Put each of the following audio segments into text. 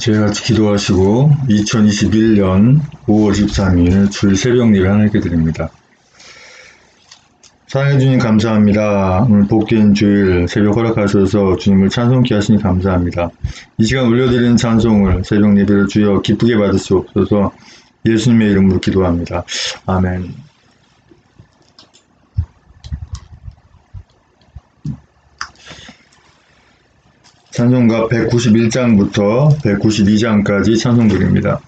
제가 기도하시고 2021년 5월 13일 주일 새벽 예배 하나님께 드립니다. 사랑해 주님 감사합니다. 오늘 복된 주일 새벽 허락하셔서 주님을 찬송케 하시니 감사합니다. 이 시간 올려드리는 찬송을 새벽 예배를 주여 기쁘게 받으시옵소서. 예수님의 이름으로 기도합니다. 아멘. 찬송가 191장부터 192장까지 찬송들입니다.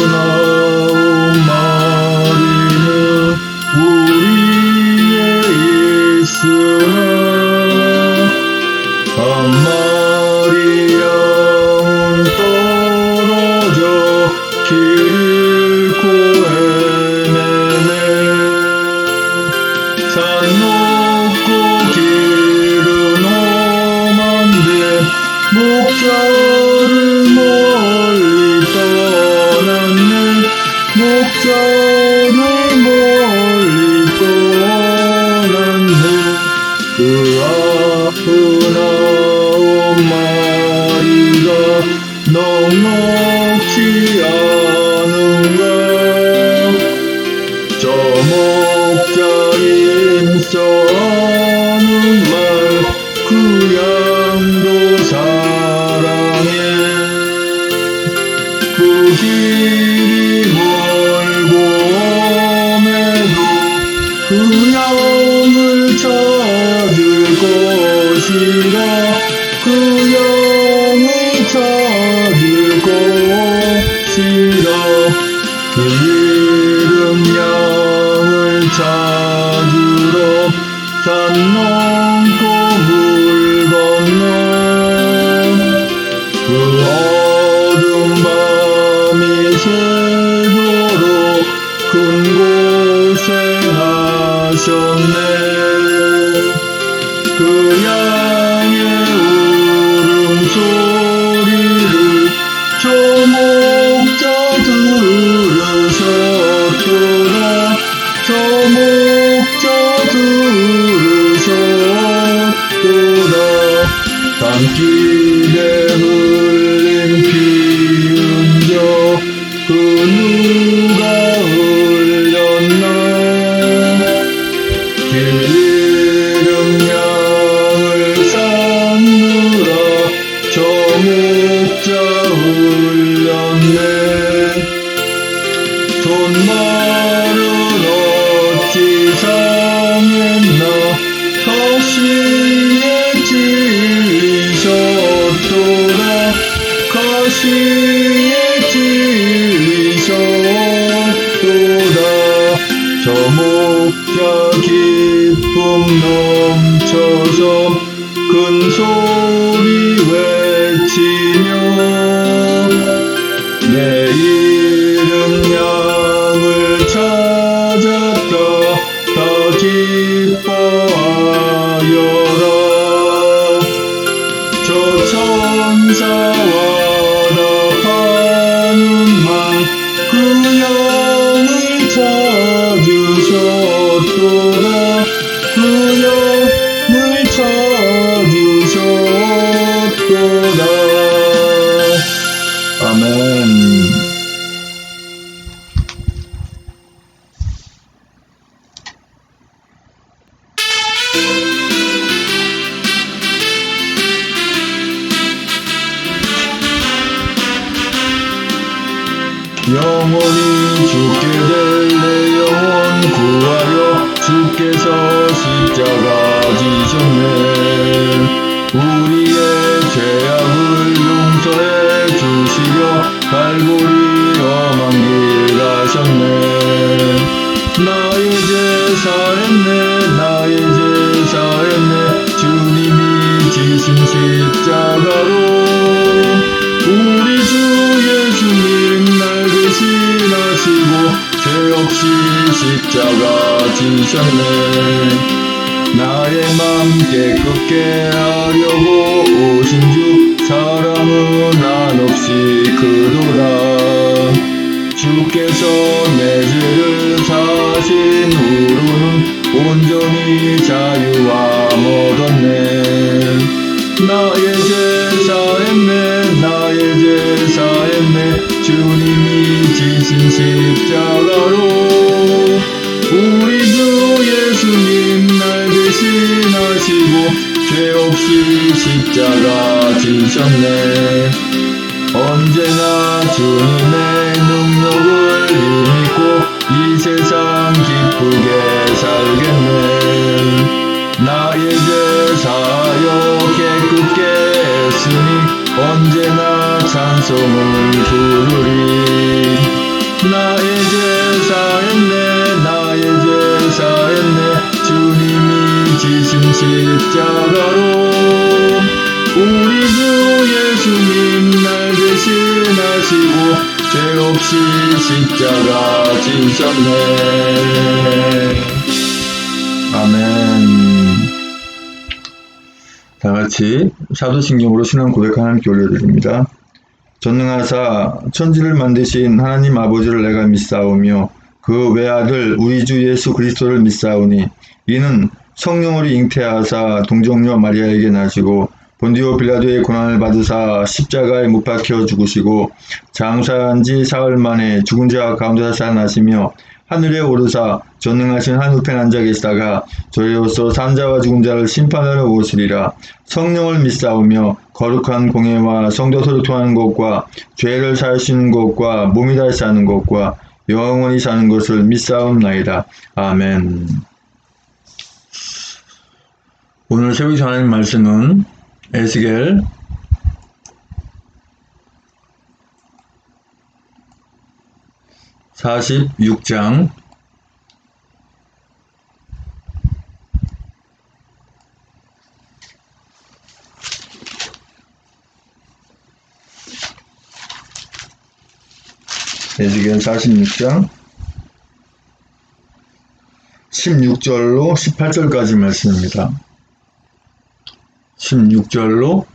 양아우나오 마리는 우리의 있으나 한 마리 양은 떨어져 길을 잃고 헤매네. 산 높고 길은 험한데 목자를 멀리 떠났네. 목자를 멀리 떠났네. 그 아흔 마리가 넉넉지 않은가. 저 목자님 써하는 말 그 양도 사랑해. 그 길이 멀고 험해도 그 양을 찾을 것이라. 그 양을 찾을 것이라. 그 잃은 양을 찾으러 산 넘고 물 건너 그 어둠 밤이 새도록 큰 고생하셨네. 그 양의 울음소리를 저 목자 들으셨도다. 저 목자 들으셨도다. 산길에 흘린 피 흔적 그 누가 흘렸나. 길 잃은 양을 찾느라 저 목자 흘렸네. 손발은 어찌 상했나. 가시에 찔리셨도다. 가시에 찔리셨도다. 저 목자 기쁨 넘쳐서 큰 소리 외치며 내 잃은 양을 찾았다 다 기뻐하여라. 저 천사와 답하는 말 그 양을 찾으셨도다. 그 양을 찾으셨도다. 아멘. 영원히 죽게 될 내 영혼 구하려 주께서 십자가 지셨네. 우리의 죄악을 용서해 주시려 갈보리 험한 길 가셨네. 나의 죄 사했네. 나의 죄 사했네. 주님이 지신 십자가로 우리 주 예수님 날 대신하시고 죄 없이 십자가 지셨네. 나의 맘 깨끗게 하려고 오신 주 사랑은 한없이 크도다. 주께서 내 죄를 사신 후로는 온전히 자유함 얻었네. 나의 죄 사했네, 나의 죄 사했네. 주님이 지신 십자가로 우리 주 예수님 날 대신하시고 죄 없이 십자가 지셨네. 언제나 주님의 능력을 힘입고 이 세상 기쁘게 살겠네. 나의 죄 사하여 깨끗게 했으니 언제나 찬송을 부르리. 나의 죄 사했네, 나의 죄 사했네. 주님이 지신 십자가로 우리 주 예수님 날 대신하시고 죄 없이 십자가 지셨네. 아멘. 다같이 사도신경으로 신앙 고백 하나님께 올려드립니다. 전능하사 천지를 만드신 하나님 아버지를 내가 믿사오며 그 외아들 우리 주 예수 그리스도를 믿사오니 이는 성령으로 잉태하사 동정녀 마리아에게 나시고 본디오 빌라도의 고난을 받으사 십자가에 못 박혀 죽으시고 장사한 지 사흘 만에 죽은 자 가운데서 살아나시며 하늘에 오르사 전능하신 한 우편에 앉아 계시다가 저희로서 산자와 죽은 자를 심판하러 오시리라. 성령을 믿사오며 거룩한 공예와 성도서로 통하는 것과 죄를 사하시는 것과 몸이 다시 사는 것과 영원히 사는 것을 믿사옵나이다. 아멘. 오늘 새벽 전하는 말씀은 에스겔 46장 16절로 18절까지 말씀입니다. 16절로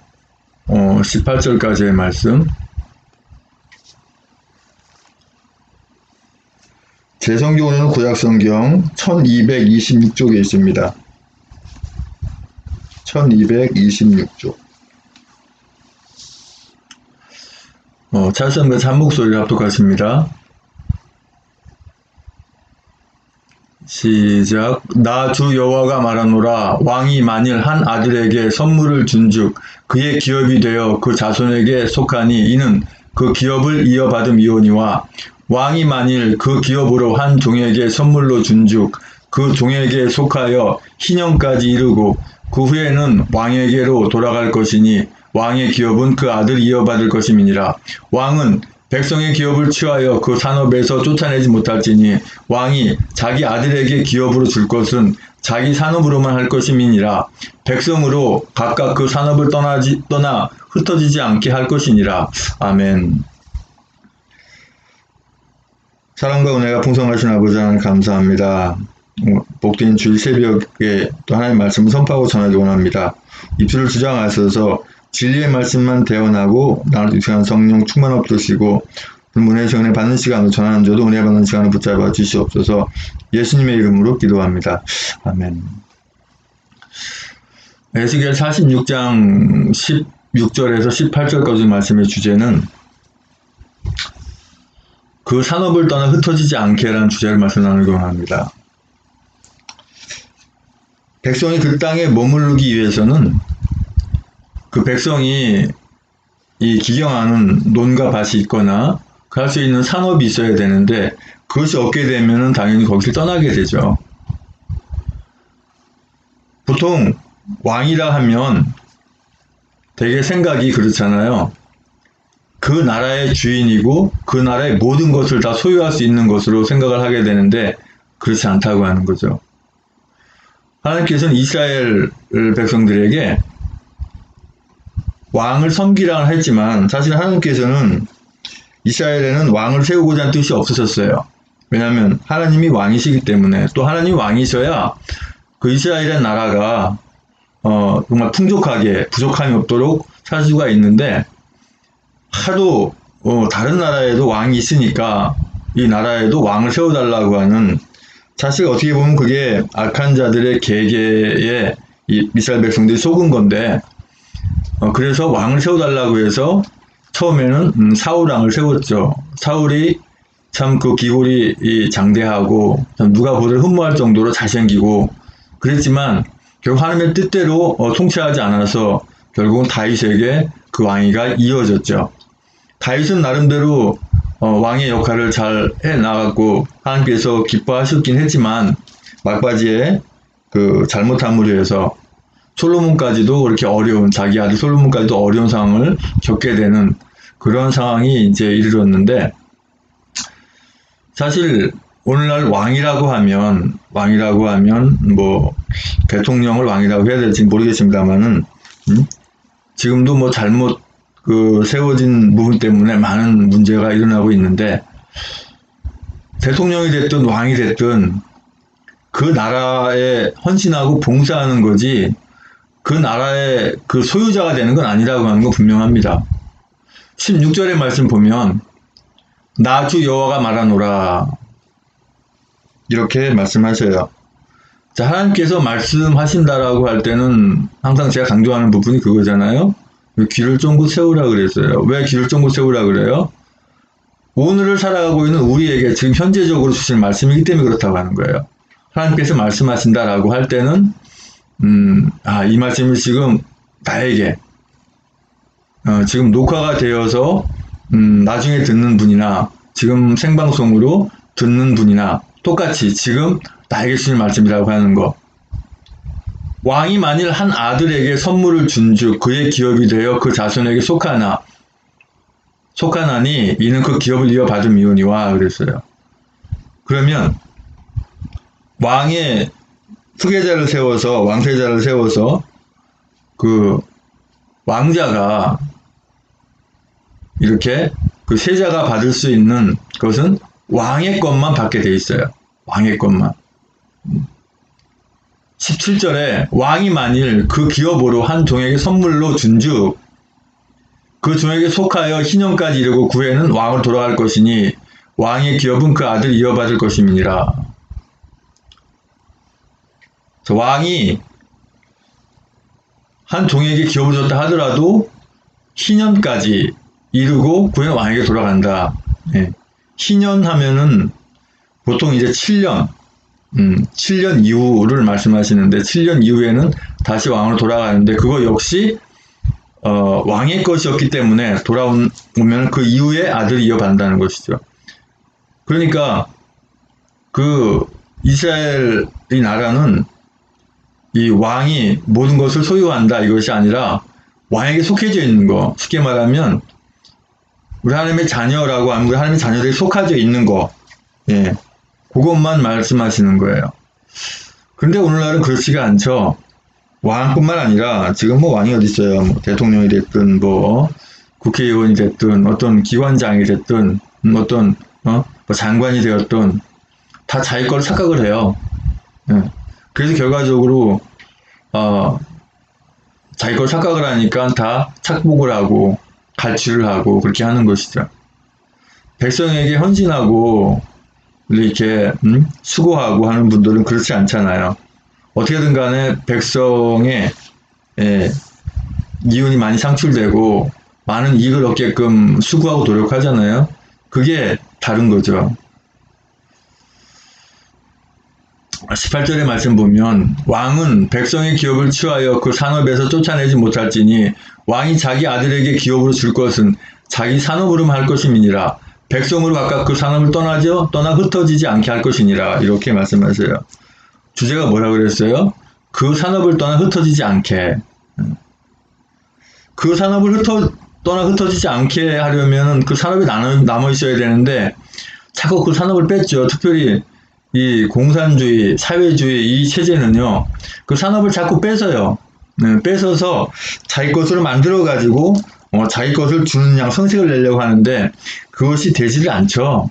18절까지의 말씀. 제 성경으로는 구약성경 1226쪽에 있습니다. 1226쪽. 찰성과 찬목소리를 합독하십니다. 시작. 나 주 여호와가 말하노라. 왕이 만일 한 아들에게 선물을 준즉 그의 기업이 되어 그 자손에게 속하니 이는 그 기업을 이어받음이오니와 왕이 만일 그 기업으로 한 종에게 선물로 준즉 그 종에게 속하여 희년까지 이르고 그 후에는 왕에게로 돌아갈 것이니 왕의 기업은 그 아들이 이어받을 것임이니라. 왕은 백성의 기업을 취하여 그 산업에서 쫓아내지 못할지니 왕이 자기 아들에게 기업으로 줄 것은 자기 산업으로만 할 것임이니라. 백성으로 각각 그 산업을 떠나 흩어지지 않게 할 것이니라. 아멘. 사랑과 은혜가 풍성하신 아버지 하나님 감사합니다. 복된 주일 새벽에 또 하나님의 말씀을 선포하고 전하기 원합니다. 입술을 주장하셔서 진리의 말씀만 대언하고 나를 유쾌한 성령 충만 없으시고 은혜의 시간을 받는 시간으로 전하는 저도 은혜 받는 시간을 붙잡아 주시옵소서. 예수님의 이름으로 기도합니다. 아멘. 에스겔 46장 16절에서 18절까지 말씀의 주제는 그 산업을 떠나 흩어지지 않게라는 주제를 말씀 나누기 원합니다. 백성이 그 땅에 머무르기 위해서는 그 백성이 이 기경하는 논과 밭이 있거나 그 할 수 있는 산업이 있어야 되는데 그것이 없게 되면 당연히 거기를 떠나게 되죠. 보통 왕이라 하면 되게 생각이 그렇잖아요. 그 나라의 주인이고 그 나라의 모든 것을 다 소유할 수 있는 것으로 생각을 하게 되는데 그렇지 않다고 하는 거죠. 하나님께서는 이스라엘 백성들에게 왕을 섬기라고 했지만 사실 하나님께서는 이스라엘에는 왕을 세우고자 하는 뜻이 없으셨어요. 왜냐하면 하나님이 왕이시기 때문에 또 하나님이 왕이셔야 그 이스라엘의 나라가 정말 풍족하게 부족함이 없도록 살 수가 있는데 하도 다른 나라에도 왕이 있으니까 이 나라에도 왕을 세워달라고 하는, 사실 어떻게 보면 그게 악한 자들의 계계에 이 이스라엘 백성들이 속은 건데, 그래서 왕을 세워달라고 해서 처음에는 사울 왕을 세웠죠. 사울이 참 그 기골이 장대하고 누가 보들 흠모할 정도로 잘생기고 그랬지만 결국 하나님의 뜻대로 통치하지 않아서 결국은 다윗에게 그 왕위가 이어졌죠. 다윗은 나름대로 왕의 역할을 잘 해나갔고 하나님께서 기뻐하셨긴 했지만 막바지에 그 잘못함으로 해서 솔로몬까지도 그렇게 자기 아들 솔로몬까지도 어려운 상황을 겪게 되는 그런 상황이 이제 이르렀는데, 사실 오늘날 왕이라고 하면 뭐 대통령을 왕이라고 해야 될지 모르겠습니다만은 지금도 뭐 잘못 세워진 부분 때문에 많은 문제가 일어나고 있는데, 대통령이 됐든 왕이 됐든 그 나라에 헌신하고 봉사하는 거지 그 나라의 그 소유자가 되는 건 아니라고 하는 건 분명합니다. 16절의 말씀 보면 나 주 여호와가 말하노라 이렇게 말씀하셔요. 자, 하나님께서 말씀하신다라고 할 때는 항상 제가 강조하는 부분이 그거잖아요. 귀를 쫑긋 세우라 그랬어요. 왜 귀를 쫑긋 세우라 그래요? 오늘을 살아가고 있는 우리에게 지금 현재적으로 주신 말씀이기 때문에 그렇다고 하는 거예요. 하나님께서 말씀하신다라고 할 때는 이 말씀이 지금 나에게 지금 녹화가 되어서 나중에 듣는 분이나 지금 생방송으로 듣는 분이나 똑같이 지금 나에게 주신 말씀이라고 하는 거. 왕이 만일 한 아들에게 선물을 준즉 그의 기업이 되어 그 자손에게 속하나니 이는 그 기업을 이어받음이오니와 그랬어요. 그러면 왕의 후계자를 세워서 왕세자를 세워서 그 왕자가 이렇게 그 세자가 받을 수 있는 것은 왕의 것만 받게 돼 있어요. 왕의 것만. 17절에 왕이 만일 그 기업으로 한 종에게 선물로 준즉 그 종에게 속하여 희년까지 이르고 그 후에는 왕으로 돌아갈 것이니 왕의 기업은 그 아들이 이어받을 것임이니라. 왕이 한 종에게 기업을 줬다 하더라도 희년까지 이르고 그 후에는 왕에게 돌아간다. 예. 희년 하면은 보통 이제 7년 이후를 말씀하시는데 7년 이후에는 다시 왕으로 돌아가는데 그거 역시 왕의 것이었기 때문에 돌아오면 그 이후에 아들이 이어받는다는 것이죠. 그러니까 그 이스라엘의 나라는 이 왕이 모든 것을 소유한다 이것이 아니라 왕에게 속해져 있는 거, 쉽게 말하면 우리 하나님의 자녀라고 하면 우리 하나님의 자녀들이 속하져 있는 거, 예, 그것만 말씀하시는 거예요. 그런데 오늘날은 그렇지가 않죠. 왕뿐만 아니라 지금 뭐 왕이 어디 있어요? 뭐 대통령이 됐든 뭐 국회의원이 됐든 어떤 기관장이 됐든 어떤 뭐 장관이 되었든 다 자기 걸 착각을 해요. 예. 그래서 결과적으로 자기 걸 착각을 하니까 다 착복을 하고 갈취를 하고 그렇게 하는 것이죠. 백성에게 헌신하고 이렇게 수고하고 하는 분들은 그렇지 않잖아요. 어떻게든 간에 백성의 이윤이 많이 상출되고 많은 이익을 얻게끔 수고하고 노력하잖아요. 그게 다른 거죠. 18절의 말씀 보면 왕은 백성의 기업을 취하여 그 산업에서 쫓아내지 못할지니 왕이 자기 아들에게 기업으로 줄 것은 자기 산업으로만 할 것임이니라. 백성으로 각각 그 산업을 떠나 흩어지지 않게 할 것이니라. 이렇게 말씀하세요. 주제가 뭐라 그랬어요? 그 산업을 떠나 흩어지지 않게. 그 산업을 떠나 흩어지지 않게 하려면 그 산업이 남아 있어야 되는데 자꾸 그 산업을 뺐죠. 특별히 이 공산주의, 사회주의 이 체제는요, 그 산업을 자꾸 뺏어요. 뺏어서 자기 것으로 만들어가지고, 자기 것을 주는 양 성색을 내려고 하는데, 그것이 되지를 않죠.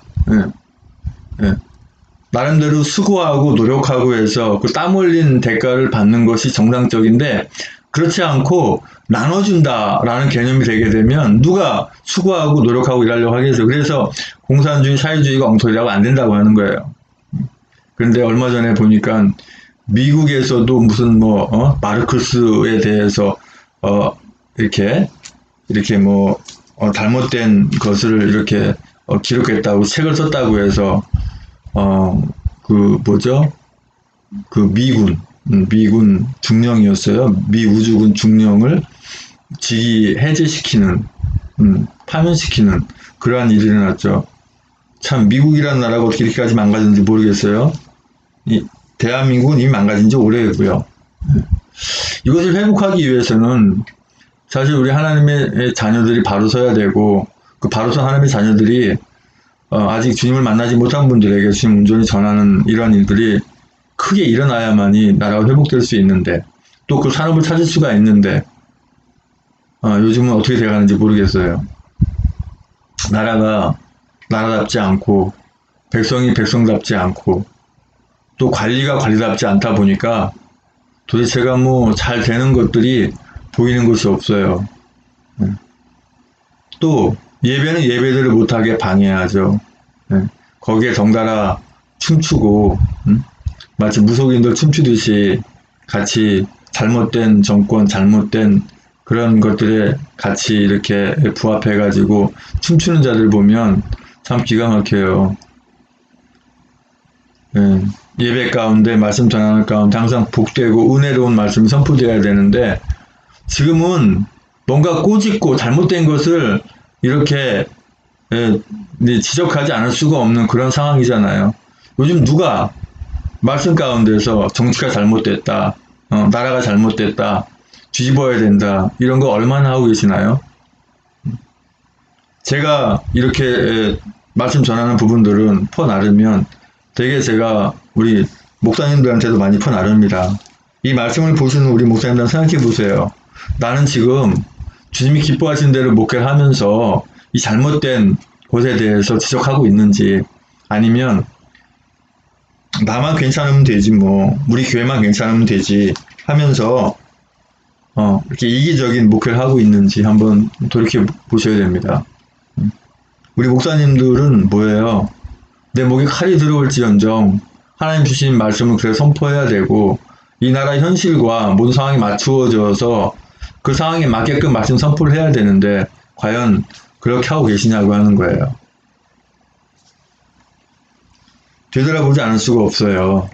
나름대로 수고하고 노력하고 해서 그 땀 흘린 대가를 받는 것이 정상적인데 그렇지 않고 나눠준다라는 개념이 되게 되면 누가 수고하고 노력하고 일하려고 하겠어요. 그래서 공산주의, 사회주의가 엉터리라고 안 된다고 하는 거예요. 그런데 얼마 전에 보니까 미국에서도 무슨 마르크스에 대해서 이렇게 잘못된 것을 이렇게 기록했다고 책을 썼다고 해서 미군 중령이었어요. 미 우주군 중령을 직위 해제시키는, 파면시키는 그러한 일이 일어났죠. 참 미국이라는 나라가 어떻게 이렇게까지 망가졌는지 모르겠어요. 대한민국은 이미 망가진 지 오래고요. 이것을 회복하기 위해서는 사실 우리 하나님의 자녀들이 바로 서야 되고 그 바로 선 하나님의 자녀들이 아직 주님을 만나지 못한 분들에게 주님 온전히 전하는 이러한 일들이 크게 일어나야만이 나라가 회복될 수 있는데 또 그 산업을 찾을 수가 있는데 요즘은 어떻게 돼가는지 모르겠어요. 나라가 나라답지 않고 백성이 백성답지 않고 또 관리가 관리답지 않다 보니까 도대체가 잘 되는 것들이 보이는 것이 없어요. 또 예배는 예배대로 못하게 방해하죠. 거기에 덩달아 춤추고 마치 무속인들 춤추듯이 같이 잘못된 정권, 잘못된 그런 것들에 같이 이렇게 부합해가지고 춤추는 자들 보면 참 기가 막혀요. 예배 가운데 말씀 전하는 가운데 항상 복되고 은혜로운 말씀이 선포되어야 되는데 지금은 뭔가 꼬집고 잘못된 것을 이렇게 지적하지 않을 수가 없는 그런 상황이잖아요. 요즘 누가 말씀 가운데서 정치가 잘못됐다, 나라가 잘못됐다, 뒤집어야 된다 이런 거 얼마나 하고 계시나요? 제가 이렇게 말씀 전하는 부분들은 퍼나르면 되게 제가 우리 목사님들한테도 많이 퍼나릅니다. 이 말씀을 보시는 우리 목사님들 생각해 보세요. 나는 지금 주님이 기뻐하시는 대로 목회를 하면서 이 잘못된 것에 대해서 지적하고 있는지 아니면 나만 괜찮으면 되지 우리 교회만 괜찮으면 되지 하면서 이렇게 이기적인 목회를 하고 있는지 한번 돌이켜 보셔야 됩니다. 우리 목사님들은 뭐예요? 내 목에 칼이 들어올지언정 하나님 주신 말씀을 그래 선포해야 되고 이 나라 현실과 모든 상황이 맞추어져서 그 상황에 맞게끔 말씀 선포를 해야 되는데 과연 그렇게 하고 계시냐고 하는 거예요. 되돌아보지 않을 수가 없어요.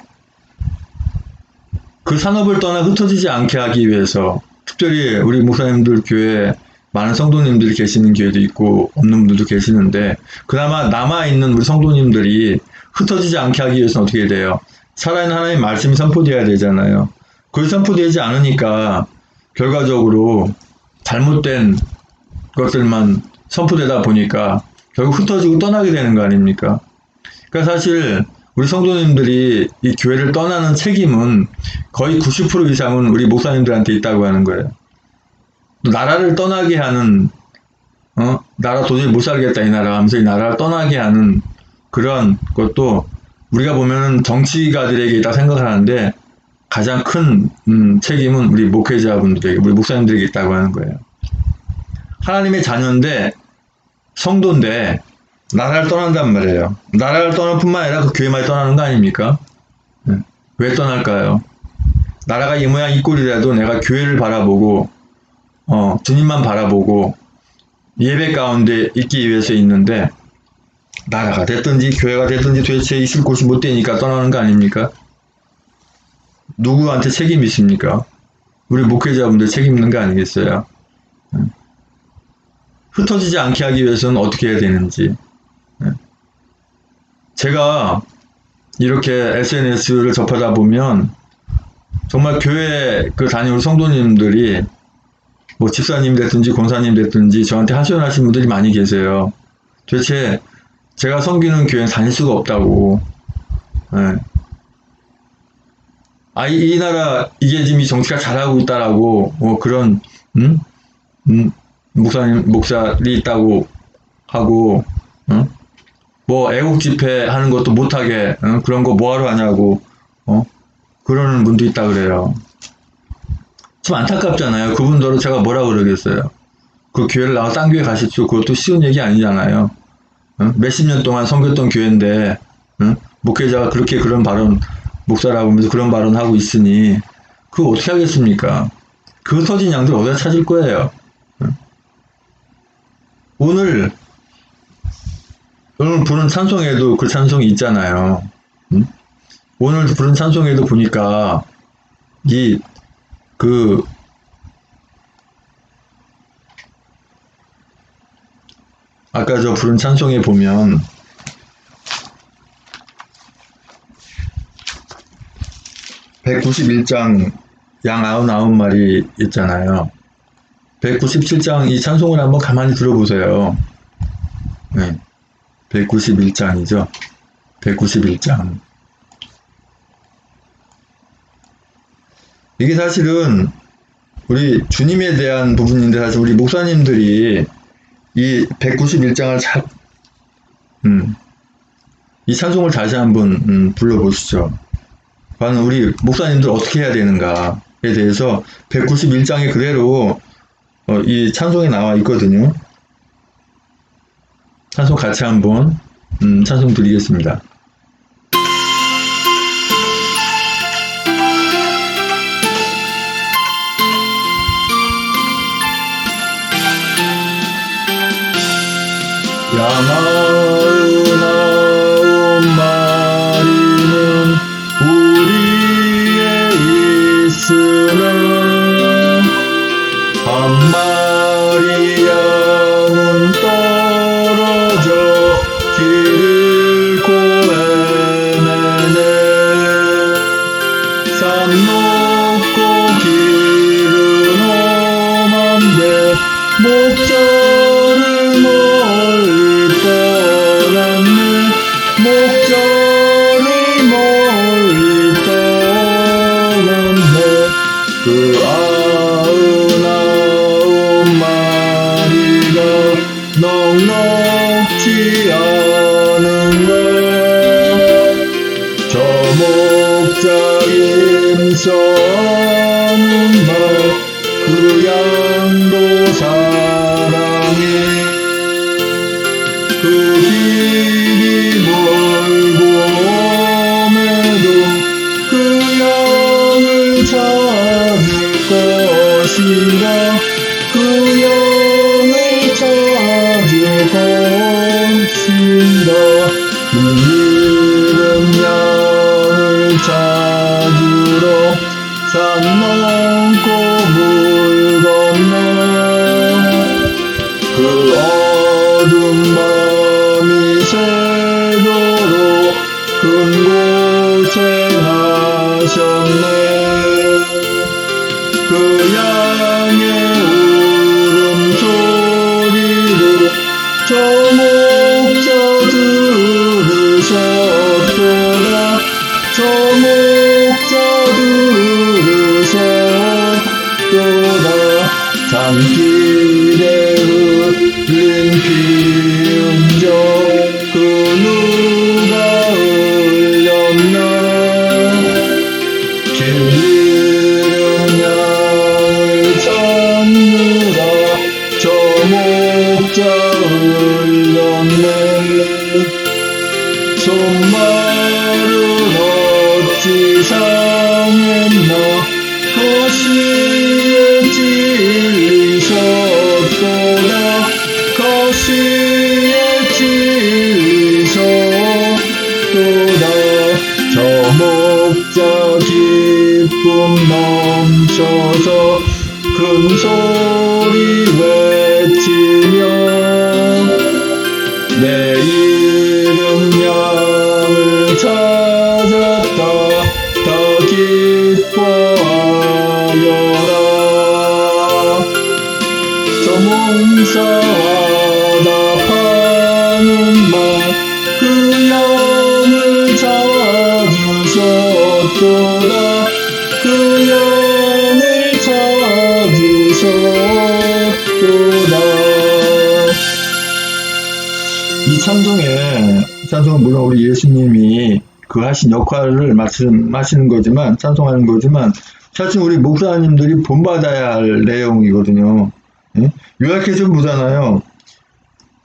그 산업을 떠나 흩어지지 않게 하기 위해서 특별히 우리 목사님들 교회에 많은 성도님들이 계시는 교회도 있고 없는 분들도 계시는데 그나마 남아있는 우리 성도님들이 흩어지지 않게 하기 위해서는 어떻게 돼요? 살아있는 하나님의 말씀이 선포되어야 되잖아요. 그걸 선포되지 않으니까 결과적으로 잘못된 것들만 선포되다 보니까 결국 흩어지고 떠나게 되는 거 아닙니까? 그러니까 사실 우리 성도님들이 이 교회를 떠나는 책임은 거의 90% 이상은 우리 목사님들한테 있다고 하는 거예요. 또 나라를 떠나게 하는 나라 도저히 못 살겠다 이 나라 하면서 이 나라를 떠나게 하는 그런 것도 우리가 보면은 정치가들에게 있다 생각하는데 가장 큰 책임은 우리 목회자분들에게 우리 목사님들에게 있다고 하는 거예요. 하나님의 자녀인데 성도인데 나라를 떠난단 말이에요. 나라를 떠날 뿐만 아니라 그 교회만이 떠나는 거 아닙니까? 왜 떠날까요? 나라가 이 모양 이 꼴이라도 내가 교회를 바라보고 주님만 바라보고 예배 가운데 있기 위해서 있는데 나라가 됐든지 교회가 됐든지 도대체 있을 곳이 못 되니까 떠나는 거 아닙니까? 누구한테 책임이 있습니까? 우리 목회자분들 책임 있는 거 아니겠어요? 흩어지지 않게 하기 위해서는 어떻게 해야 되는지. 제가 이렇게 SNS를 접하다 보면 정말 교회 다니는 성도님들이 집사님 됐든지 권사님 됐든지 저한테 하소연하신 분들이 많이 계세요. 도대체 제가 섬기는 교회는 다닐 수가 없다고. 이 나라 이게 지금 이 정치가 잘하고 있다라고 그런 목사들이 있다고 하고 뭐 애국 집회 하는 것도 못하게 그런 거 뭐하러 하냐고 그러는 분도 있다 그래요. 참 안타깝잖아요. 그분들은 제가 뭐라 그러겠어요. 그 교회를 나가 딴 교회 가십시오. 그것도 쉬운 얘기 아니잖아요. 몇십 년 동안 섬겼던 교회인데 목회자가 그렇게 그런 발언, 목사라고 하면서 그런 발언 하고 있으니 그거 어떻게 하겠습니까? 그 터진 양들 어디다 찾을 거예요? 오늘 부른 찬송에도 그 찬송이 있잖아요. 오늘 부른 찬송에도 보니까 그 아까 저 부른 찬송에 보면 191장 양 99마리 있잖아요. 197장 이 찬송을 한번 가만히 들어보세요. 네, 191장이죠. 191장. 이게 사실은 우리 주님에 대한 부분인데 사실 우리 목사님들이 이 191장을 이 찬송을 다시 한번 불러보시죠. 과연 우리 목사님들 어떻게 해야 되는가에 대해서 191장에 그대로 이 찬송에 나와 있거든요. 찬송 같이 한번 찬송 드리겠습니다. 양 99마리는 우리의 있으나 한 마리 양은 떨어져 길을 고헤매네. 산 높고 길은 험한데 목자를 멀리 떠났네. 목자를 멀리 떠났네. 그 99마리가 넉넉지 않은가. 저 목자 임서하는 날 그 양도 사랑해. 그 길이 멀고 험해도 그 양을 찾을 것이라. 그 양을 찾을 것이라. 이 잃은 양을 찾으러 산 넘고 물 건너 그 어둠 밤이 새도록 큰 고생하셨네. 그 양의 울음소리를 저 목자 들으셨도다. 저 목자 들으셨도다. 산길에 흘린 피 흔적 그 누가 흘렸나. 길 잃은 양을 찾느라 저 목자 흘렸네. 손말은 어찌 상했나. 거시에 찔리셨도다. 거시에 찔리셨도다. 저 목자 기쁨 넘쳐서 큰 소리 외치며 내 잃은 양을 찾았다 더 기뻐하여라. 저 몸싸다 파는 말 그 양을 찾으셨도다. 그 양을 찾으셨도다. 이 찬송에 찬송은 물론 우리 예수님이 그 하신 역할을 말씀하시는 거지만, 찬송하는 거지만, 사실 우리 목사님들이 본받아야 할 내용이거든요. 예? 요약해서 보잖아요.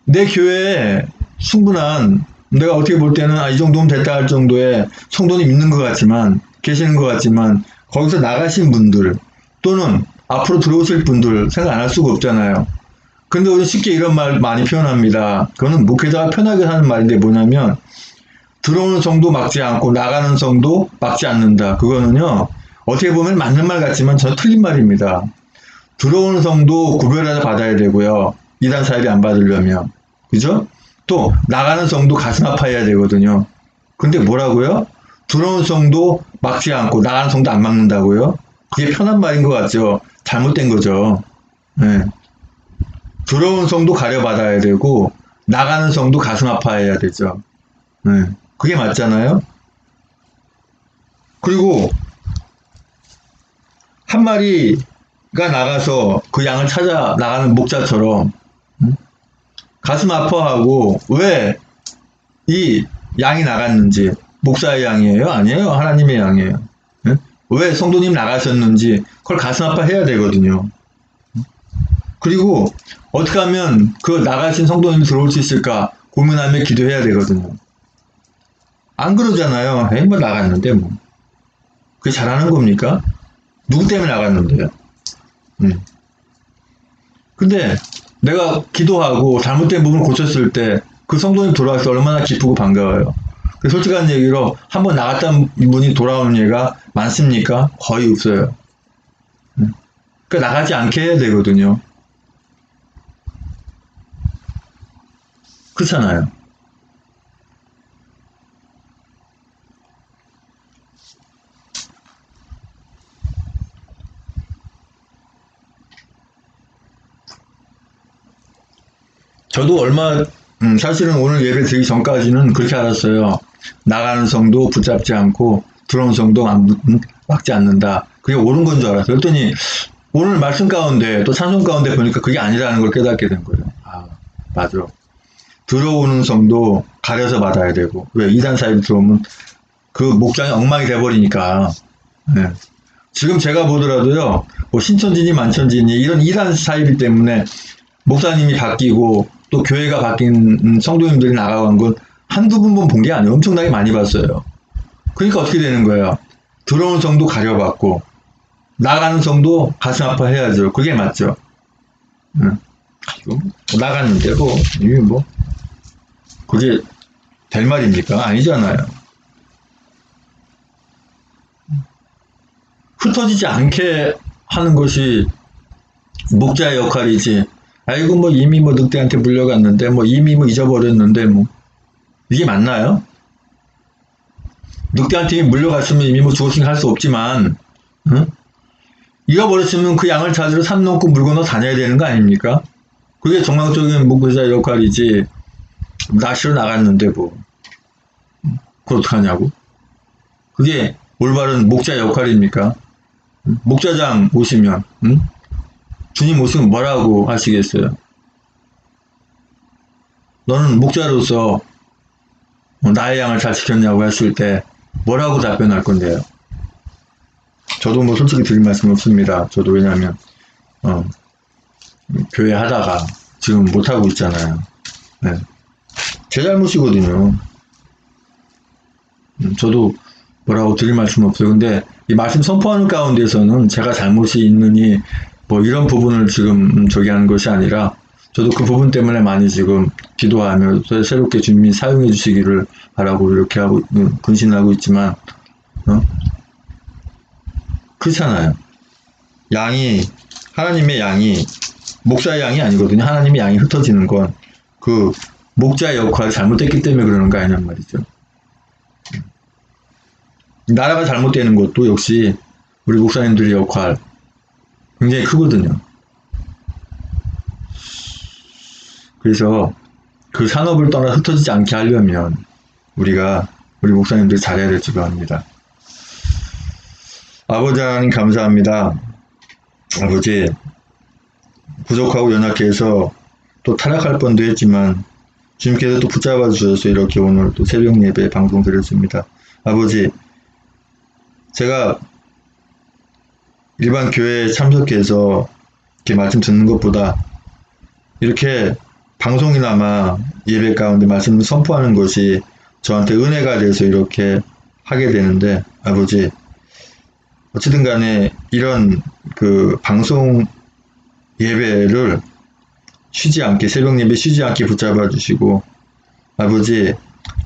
내 교회에 충분한, 내가 어떻게 볼 때는 이 정도면 됐다 할 정도의 성도님 있는 것 같지만, 계시는 것 같지만, 거기서 나가신 분들, 또는 앞으로 들어오실 분들 생각 안 할 수가 없잖아요. 근데 우리 쉽게 이런 말 많이 표현합니다. 그거는 목회자가 편하게 하는 말인데 뭐냐면, 들어오는 성도 막지 않고 나가는 성도 막지 않는다. 그거는요, 어떻게 보면 맞는 말 같지만 저는 틀린 말입니다. 들어오는 성도 구별해서 받아야 되고요. 이단 사입이 안 받으려면. 그죠? 또 나가는 성도 가슴 아파해야 되거든요. 근데 뭐라고요? 들어오는 성도 막지 않고 나가는 성도 안 막는다고요? 그게 편한 말인 것 같죠? 잘못된 거죠. 네. 들어오는 성도 가려받아야 되고 나가는 성도 가슴 아파해야 되죠. 네. 그게 맞잖아요. 그리고 한 마리가 나가서 그 양을 찾아 나가는 목자처럼 가슴 아파하고 왜 이 양이 나갔는지, 목사의 양이에요? 아니에요? 하나님의 양이에요. 왜 성도님 나가셨는지 그걸 가슴 아파해야 되거든요. 그리고 어떻게 하면 그 나가신 성도님이 들어올 수 있을까 고민하며 기도해야 되거든요. 안 그러잖아요. 에이, 뭐 나갔는데 뭐. 그게 잘하는 겁니까? 누구 때문에 나갔는데요? 근데 내가 기도하고 잘못된 부분을 고쳤을 때 그 성도님 돌아와서 얼마나 기쁘고 반가워요. 솔직한 얘기로 한번 나갔던 분이 돌아오는 예가 많습니까? 거의 없어요. 그러니까 나가지 않게 해야 되거든요. 그렇잖아요. 저도 사실은 오늘 예배 드리기 전까지는 그렇게 알았어요. 나가는 성도 붙잡지 않고 들어오는 성도 막지 않는다. 그게 옳은 건 줄 알았어요. 그랬더니 오늘 말씀 가운데 또 찬송 가운데 보니까 그게 아니라는 걸 깨닫게 된 거예요. 아, 맞아. 들어오는 성도 가려서 받아야 되고, 왜 이단 사입이 들어오면 그 목장이 엉망이 돼버리니까. 네. 지금 제가 보더라도요, 뭐 신천지니 만천지니 이런 이단 사입이 때문에 목사님이 바뀌고 또 교회가 바뀐 성도님들이 나가간 건 한두 번 본 게 아니에요. 엄청나게 많이 봤어요. 그러니까 어떻게 되는 거예요? 들어오는 성도 가려받고 나가는 성도 가슴 아파해야죠. 그게 맞죠. 응. 뭐 나갔는데 이게 그게 될 말입니까? 아니잖아요. 흩어지지 않게 하는 것이 목자의 역할이지. 아이고 이미 늑대한테 물려갔는데 이미 잊어버렸는데 이게 맞나요? 늑대한테 물려갔으면 이미 죽었으니까 할 수 없지만 응? 잃어버렸으면 그 양을 찾으러 산 넘고 물 건너 다녀야 되는 거 아닙니까? 그게 정상적인 목자의 역할이지. 낚시로 나갔는데 그걸 어떡하냐고? 그게 올바른 목자 역할입니까? 목자장 오시면 주님 오시면 뭐라고 하시겠어요? 너는 목자로서 나의 양을 잘 지켰냐고 했을 때 뭐라고 답변할 건데요? 저도 솔직히 드릴 말씀 없습니다. 저도 왜냐하면 교회 하다가 지금 못하고 있잖아요. 네. 제 잘못이거든요. 저도 뭐라고 드릴 말씀 없어요. 근데 이 말씀 선포하는 가운데서는 제가 잘못이 있느니 이런 부분을 지금 저기 하는 것이 아니라 저도 그 부분 때문에 많이 지금 기도하며 새롭게 주님이 사용해 주시기를 바라고 이렇게 하고 근신하고 있지만 그렇잖아요. 하나님의 양이 목사의 양이 아니거든요. 하나님의 양이 흩어지는 건 그 목자의 역할이 잘못됐기 때문에 그러는 거 아니란 말이죠. 나라가 잘못되는 것도 역시 우리 목사님들의 역할 굉장히 크거든요. 그래서 그 산업을 떠나 흩어지지 않게 하려면 우리 목사님들이 잘해야 될 줄 압니다. 아버지 하나님 감사합니다. 아버지 부족하고 연약해서 또 타락할 뻔도 했지만 주님께서 또 붙잡아 주셔서 이렇게 오늘 또 새벽 예배 방송 드렸습니다. 아버지, 제가 일반 교회에 참석해서 이렇게 말씀 듣는 것보다 이렇게 방송이나마 예배 가운데 말씀을 선포하는 것이 저한테 은혜가 돼서 이렇게 하게 되는데, 아버지, 어쨌든 간에 이런 그 방송 예배를 쉬지 않게, 새벽 예배 쉬지 않게 붙잡아 주시고, 아버지,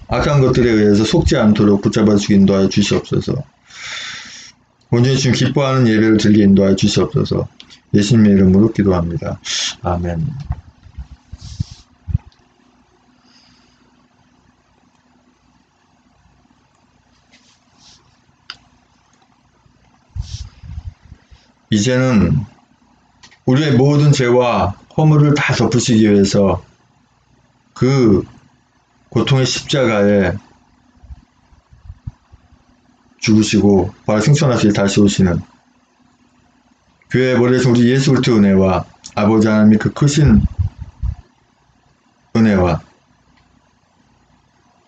악한 것들에 의해서 속지 않도록 붙잡아 주기 인도하여 주시옵소서. 온전히 지금 기뻐하는 예배를 드리게 인도하여 주시옵소서. 예수님의 이름으로 기도합니다. 아멘. 이제는 우리의 모든 죄와 허물을 다 덮으시기 위해서 그 고통의 십자가에 죽으시고 부활 승천하시고 다시 오시는 교회의 머리에서 우리 예수 그리스도 은혜와 아버지 하나님의 그 크신 은혜와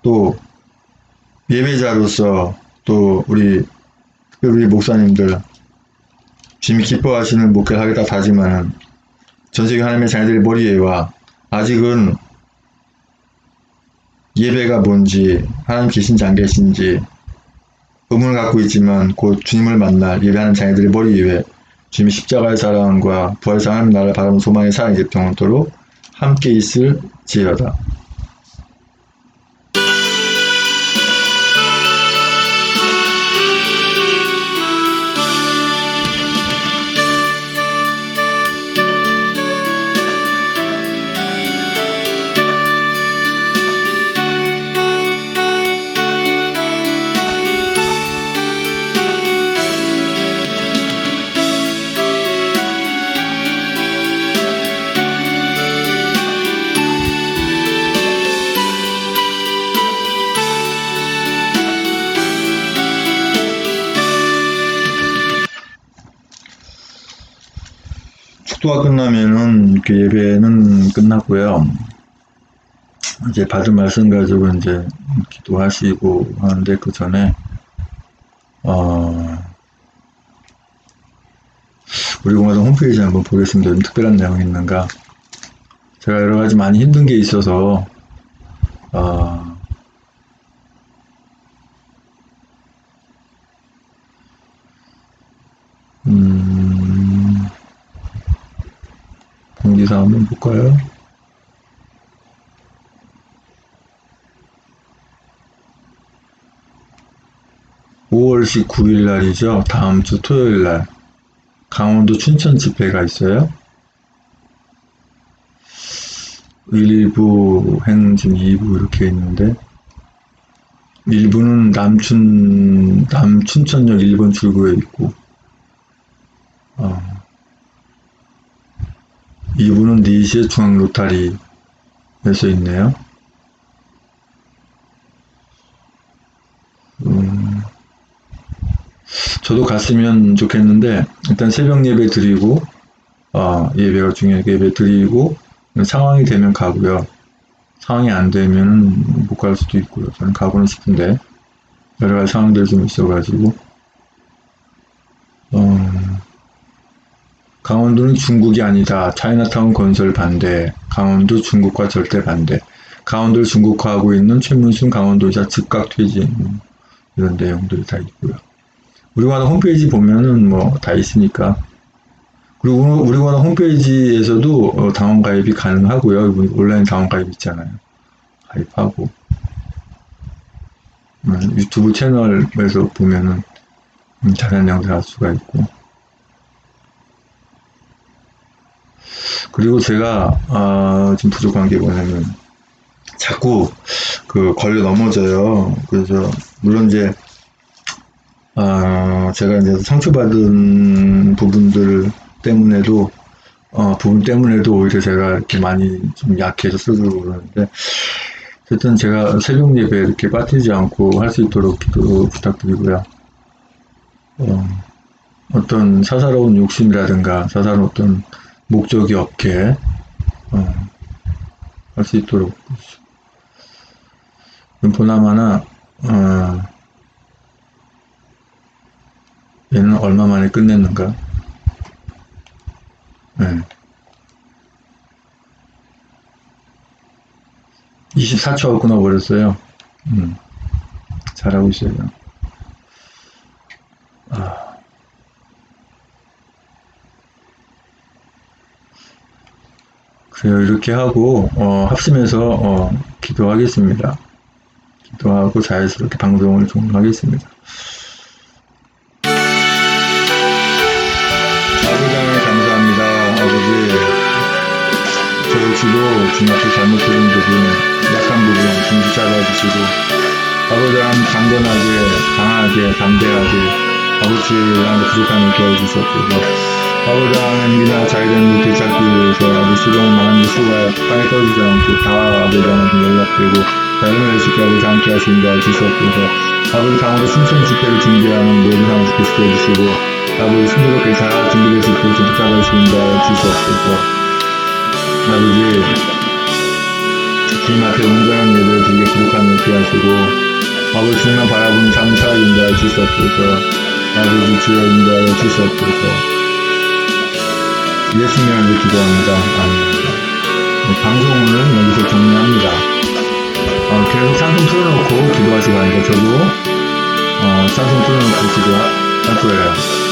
또 예배자로서 또 우리 특별히 목사님들 주님이 기뻐하시는 목회를 하겠다 다지만은 전세계 하나님의 자녀들의 머리 위와 아직은 예배가 뭔지 하나님 계신지 안 계신지 의문을 갖고 있지만 곧 주님을 만날 예배하는 자녀들의 머리 위에 주님의 십자가의 사랑과 부활의 하나님 나라를 바라는 소망의 사랑이 영원토록 함께 있을지어다. 축도가 끝나면은 그 예배는 끝났고요. 이제 받은 말씀 가지고 이제 기도하시고 하는데 그 전에 우리 공화당 홈페이지 한번 보겠습니다. 좀 특별한 내용이 있는가. 제가 여러 가지 많이 힘든 게 있어서 공지사 한번 볼까요? (5월 19일) 날이죠. 다음 주 토요일 날 강원도 춘천 집회가 있어요. 1부 행진 2부 이렇게 있는데 1부는 남춘천역 1번 출구에 있고 2부는 4시에 중앙 로타리에서 있네요. 저도 갔으면 좋겠는데 일단 새벽 예배 드리고 예배가 중요하게 예배 드리고 상황이 되면 가고요. 상황이 안 되면 못 갈 수도 있고요. 저는 가고는 싶은데 여러 가지 상황들이 좀 있어가지고 강원도는 중국이 아니다. 차이나타운 건설 반대. 강원도 중국과 절대 반대. 강원도를 중국화하고 있는 최문순 강원도지사 즉각 퇴진. 이런 내용들이 다 있고요. 우리 관한 홈페이지 보면은 뭐 다 있으니까. 그리고 우리 관한 홈페이지에서도 당원 가입이 가능하고요. 온라인 당원 가입 있잖아요. 가입하고. 유튜브 채널에서 보면은 자세한 내용들 알 수가 있고. 그리고 제가 좀 부족한 게 뭐냐면 자꾸 걸려 넘어져요. 그래서 물론 이제 제가 이제 상처받은 부분 때문에도 오히려 제가 이렇게 많이 좀 약해서 쓰고 그러는데 어쨌든 제가 새벽 예배에 이렇게 빠뜨리지 않고 할 수 있도록 기도 부탁드리고요. 어떤 사사로운 욕심이라든가 사사로운 어떤 목적이 없게 할 수 있도록 보나마나 얘는 얼마 만에 끝냈는가? 네. 24초 끊어버렸어요. 잘하고 있어요. 그래요. 이렇게 하고 합심해서 기도하겠습니다. 기도하고 자연스럽게 방송을 종료하겠습니다. 아버지 감사합니다. 아버지 저를 주로 주님 앞에 잘못드린 부분, 약한 부분 중지 잡아주시고 아버지 하나님 강건하게, 강하게, 담대하게 아버지 하나님 부족함을 깨워주셨고 아버지 하나님이나 자유된 일 되찾기 위해서 아버지 수동 많은 수가 땅에 떨어지지 않고 다 아버지 하나님 연락되고 열매를 짓게 아버지 함께 하신다 주셨고 아버지 강으로 순천 집회를 준비하는 모든 상황 주께 해주시고 아버지 순조롭게 잘 준비될 수 있도록 좀 붙잡아주신다 주셨고 아버지 주님 앞에 온전한 예배를 드리게 부족함을 피하시고 아버지 주님만 바라보는 삶을 살아준다 주셨소서 아버지 주여 인도하여 주셨소서 예수님을 기도합니다. 아멘. 방송은 여기서 정리합니다. 계속 찬송 틀어놓고 기도하시고 하니까 저도 찬송 틀어놓고 기도할 거예요.